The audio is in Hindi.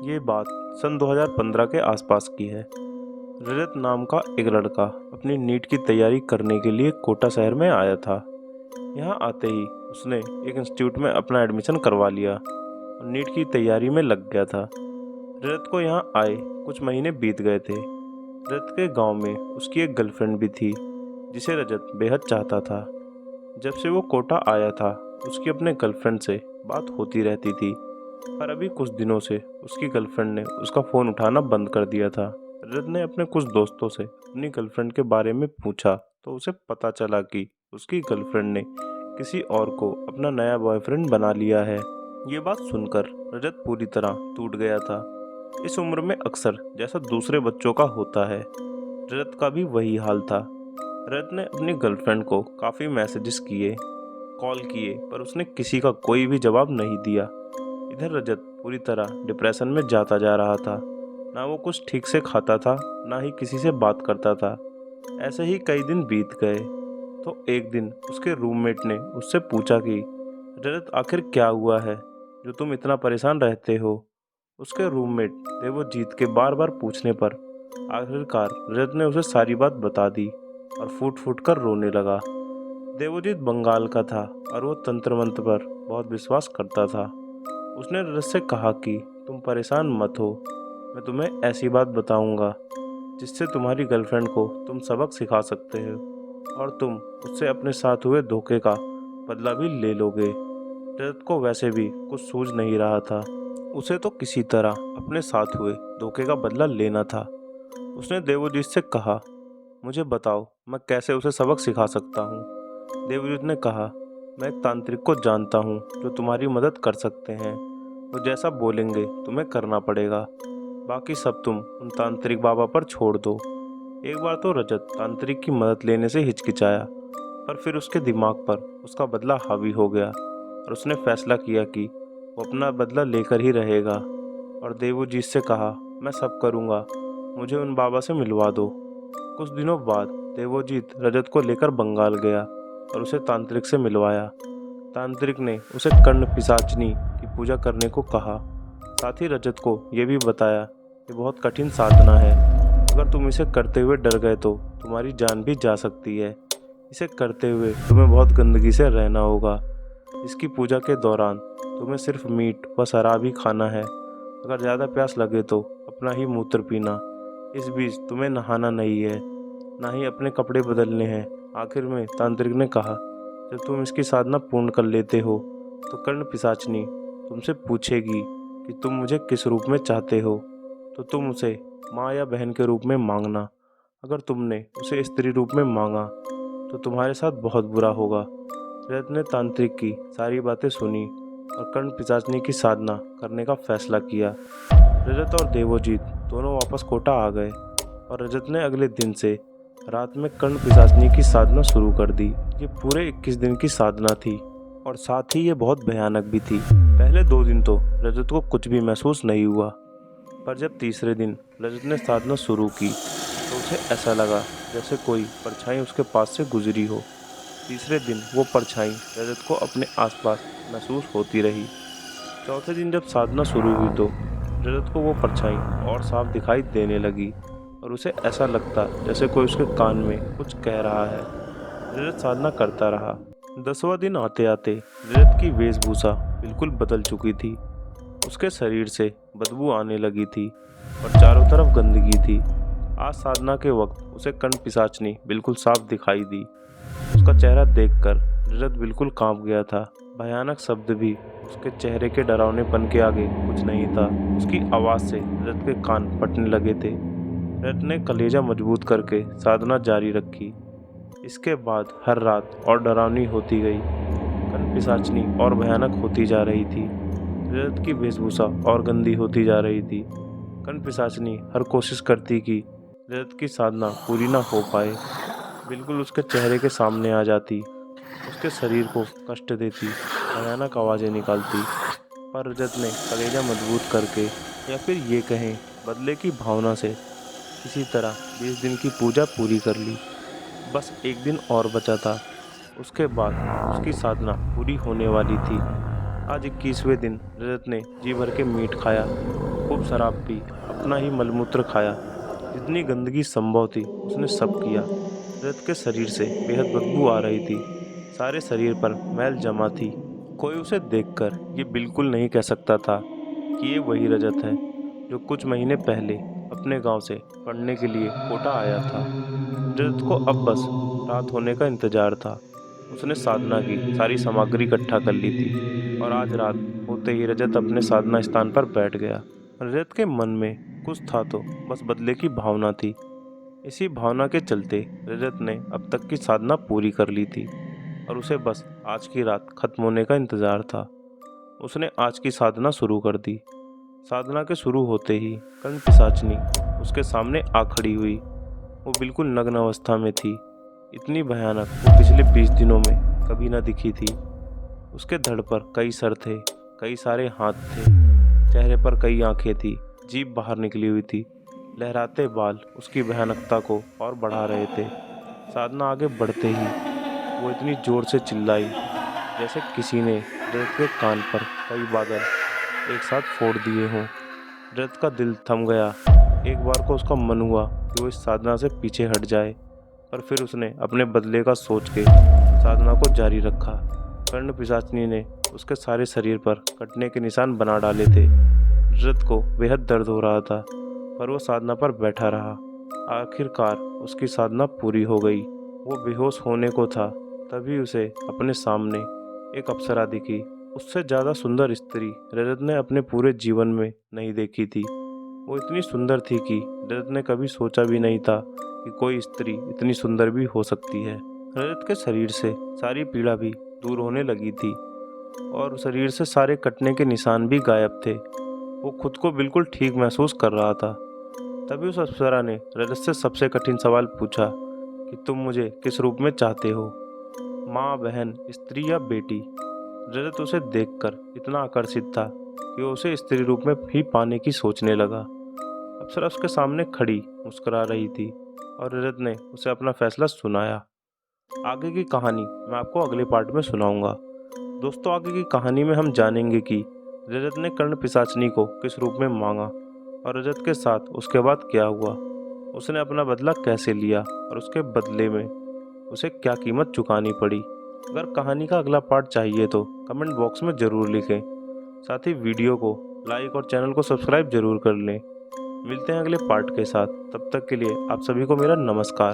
ये बात सन 2015 के आसपास की है। रजत नाम का एक लड़का अपनी नीट की तैयारी करने के लिए कोटा शहर में आया था। यहाँ आते ही उसने एक इंस्टीट्यूट में अपना एडमिशन करवा लिया और नीट की तैयारी में लग गया था। रजत को यहाँ आए कुछ महीने बीत गए थे। रजत के गांव में उसकी एक गर्लफ्रेंड भी थी जिसे रजत बेहद चाहता था। जब से वो कोटा आया था उसकी अपने गर्लफ्रेंड से बात होती रहती थी, पर अभी कुछ दिनों से उसकी गर्लफ्रेंड ने उसका फ़ोन उठाना बंद कर दिया था। रजत ने अपने कुछ दोस्तों से अपनी गर्लफ्रेंड के बारे में पूछा तो उसे पता चला कि उसकी गर्लफ्रेंड ने किसी और को अपना नया बॉयफ्रेंड बना लिया है। ये बात सुनकर रजत पूरी तरह टूट गया था। इस उम्र में अक्सर जैसा दूसरे बच्चों का होता है, रजत का भी वही हाल था। रजत ने अपनी गर्लफ्रेंड को काफ़ी मैसेजेस किए, कॉल किए, पर उसने किसी का कोई भी जवाब नहीं दिया। इधर रजत पूरी तरह डिप्रेशन में जाता जा रहा था। ना वो कुछ ठीक से खाता था, ना ही किसी से बात करता था। ऐसे ही कई दिन बीत गए तो एक दिन उसके रूममेट ने उससे पूछा कि रजत आखिर क्या हुआ है जो तुम इतना परेशान रहते हो। उसके रूममेट देवोजीत के बार बार पूछने पर आखिरकार रजत ने उसे सारी बात बता दी और फूट फूट कर रोने लगा। देवोजीत बंगाल का था और वो तंत्र मंत्र पर बहुत विश्वास करता था। उसने रजत से कहा कि तुम परेशान मत हो, मैं तुम्हें ऐसी बात बताऊंगा जिससे तुम्हारी गर्लफ्रेंड को तुम सबक सिखा सकते हो और तुम उससे अपने साथ हुए धोखे का बदला भी ले लोगे। रजत को वैसे भी कुछ सूझ नहीं रहा था। उसे तो किसी तरह अपने साथ हुए धोखे का बदला लेना था। उसने देवोजीत से कहा, मुझे बताओ मैं कैसे उसे सबक सिखा सकता हूँ। देवजीत ने कहा, मैं एक तांत्रिक को जानता हूँ जो तुम्हारी मदद कर सकते हैं। वो जैसा बोलेंगे तुम्हें करना पड़ेगा, बाकी सब तुम उन तांत्रिक बाबा पर छोड़ दो। एक बार तो रजत तांत्रिक की मदद लेने से हिचकिचाया, पर फिर उसके दिमाग पर उसका बदला हावी हो गया और उसने फैसला किया कि वो अपना बदला लेकर ही रहेगा। और देवजीत से कहा, मैं सब करूँगा, मुझे उन बाबा से मिलवा दो। कुछ दिनों बाद देवोजीत रजत को लेकर बंगाल गया और उसे तांत्रिक से मिलवाया। तांत्रिक ने उसे कर्ण पिशाचनी की पूजा करने को कहा। साथ ही रजत को यह भी बताया कि बहुत कठिन साधना है, अगर तुम इसे करते हुए डर गए तो तुम्हारी जान भी जा सकती है। इसे करते हुए तुम्हें बहुत गंदगी से रहना होगा। इसकी पूजा के दौरान तुम्हें सिर्फ मीट व शराब ही खाना है। अगर ज़्यादा प्यास लगे तो अपना ही मूत्र पीना। इस बीच तुम्हें नहाना नहीं है, ना ही अपने कपड़े बदलने हैं। आखिर में तांत्रिक ने कहा, जब तुम इसकी साधना पूर्ण कर लेते हो तो कर्ण पिशाचनी तुमसे पूछेगी कि तुम मुझे किस रूप में चाहते हो, तो तुम उसे माँ या बहन के रूप में मांगना। अगर तुमने उसे स्त्री रूप में मांगा तो तुम्हारे साथ बहुत बुरा होगा। रजत ने तांत्रिक की सारी बातें सुनी और कर्ण पिशाचनी की साधना करने का फैसला किया। रजत और देवोजीत दोनों वापस कोटा आ गए और रजत ने अगले दिन से रात में कर्ण पिशाचनी की साधना शुरू कर दी। ये पूरे 21 दिन की साधना थी और साथ ही ये बहुत भयानक भी थी। पहले 2 दिन तो रजत को कुछ भी महसूस नहीं हुआ, पर जब तीसरे दिन रजत ने साधना शुरू की तो उसे ऐसा लगा जैसे कोई परछाई उसके पास से गुजरी हो। तीसरे दिन वो परछाई रजत को अपने आसपास महसूस होती रही। चौथे दिन जब साधना शुरू हुई तो रजत को वो परछाई और साफ दिखाई देने लगी और उसे ऐसा लगता जैसे कोई उसके कान में कुछ कह रहा है। रजत साधना करता रहा। 10वां दिन आते आते रजत की वेशभूषा बिल्कुल बदल चुकी थी। उसके शरीर से बदबू आने लगी थी और चारों तरफ गंदगी थी। आज साधना के वक्त उसे कर्ण पिशाचनी बिल्कुल साफ दिखाई दी। उसका चेहरा देखकर रजत बिल्कुल कांप गया था। भयानक शब्द भी उसके चेहरे के डरावनेपन के आगे कुछ नहीं था। उसकी आवाज़ से रजत के कान फटने लगे थे। रजत ने कलेजा मजबूत करके साधना जारी रखी। इसके बाद हर रात और डरावनी होती गई। कर्ण पिशाचनी और भयानक होती जा रही थी। रजत की वेशभूषा और गंदी होती जा रही थी। कर्ण पिशाचनी हर कोशिश करती कि रजत की साधना पूरी ना हो पाए। बिल्कुल उसके चेहरे के सामने आ जाती, उसके शरीर को कष्ट देती, भयानक आवाज़ें निकालती। पर रजत ने कलेजा मजबूत करके, या फिर ये कहें बदले की भावना से, किसी तरह 20 दिन की पूजा पूरी कर ली। बस एक दिन और बचा था, उसके बाद उसकी साधना पूरी होने वाली थी। आज 21वें दिन रजत ने जी भर के मीट खाया, खूब शराब पी, अपना ही मलमूत्र खाया, जितनी गंदगी संभव थी उसने सब किया। रजत के शरीर से बेहद बदबू आ रही थी, सारे शरीर पर मैल जमा थी। कोई उसे देखकर ये बिल्कुल नहीं कह सकता था कि ये वही रजत है जो कुछ महीने पहले अपने गांव से पढ़ने के लिए कोटा आया था। रजत को अब बस रात होने का इंतजार था। उसने साधना की सारी सामग्री इकट्ठा कर ली थी और आज रात होते ही रजत अपने साधना स्थान पर बैठ गया। रजत के मन में कुछ था तो बस बदले की भावना थी। इसी भावना के चलते रजत ने अब तक की साधना पूरी कर ली थी और उसे बस आज की रात खत्म होने का इंतजार था। उसने आज की साधना शुरू कर दी। साधना के शुरू होते ही कर्ण पिशाचिनी उसके सामने आ खड़ी हुई। वो बिल्कुल नग्न अवस्था में थी। इतनी भयानक वो पिछले 20 दिनों में कभी न दिखी थी। उसके धड़ पर कई सर थे, कई सारे हाथ थे, चेहरे पर कई आंखें थी, जीभ बाहर निकली हुई थी। लहराते बाल उसकी भयानकता को और बढ़ा रहे थे। साधना आगे बढ़ते ही वो इतनी जोर से चिल्लाई जैसे किसी ने रजत के कान पर कई बादल एक साथ फोड़ दिए हों। रजत का दिल थम गया। एक बार को उसका मन हुआ कि वो इस साधना से पीछे हट जाए, पर फिर उसने अपने बदले का सोच के साधना को जारी रखा। कर्ण पिशाचिनी ने उसके सारे शरीर पर कटने के निशान बना डाले थे। रजत को बेहद दर्द हो रहा था, पर वो साधना पर बैठा रहा। आखिरकार उसकी साधना पूरी हो गई। वो बेहोश होने को था, तभी उसे अपने सामने एक अप्सरा दिखी। उससे ज़्यादा सुंदर स्त्री रजत ने अपने पूरे जीवन में नहीं देखी थी। वो इतनी सुंदर थी कि रजत ने कभी सोचा भी नहीं था कि कोई स्त्री इतनी सुंदर भी हो सकती है। रजत के शरीर से सारी पीड़ा भी दूर होने लगी थी और शरीर से सारे कटने के निशान भी गायब थे। वो खुद को बिल्कुल ठीक महसूस कर रहा था। तभी उस अप्सरा ने रजत से सबसे कठिन सवाल पूछा कि तुम मुझे किस रूप में चाहते हो, माँ, बहन, स्त्री या बेटी। रजत उसे देखकर इतना आकर्षित था कि वो उसे स्त्री रूप में ही पाने की सोचने लगा। अप्सरा उसके सामने खड़ी मुस्कुरा रही थी और रजत ने उसे अपना फैसला सुनाया। आगे की कहानी मैं आपको अगले पार्ट में सुनाऊंगा। दोस्तों, आगे की कहानी में हम जानेंगे कि रजत ने कर्ण पिशाचिनी को किस रूप में मांगा और रजत के साथ उसके बाद क्या हुआ। उसने अपना बदला कैसे लिया और उसके बदले में उसे क्या कीमत चुकानी पड़ी। अगर कहानी का अगला पार्ट चाहिए तो कमेंट बॉक्स में ज़रूर लिखें। साथ ही वीडियो को लाइक और चैनल को सब्सक्राइब जरूर कर लें। मिलते हैं अगले पार्ट के साथ। तब तक के लिए आप सभी को मेरा नमस्कार।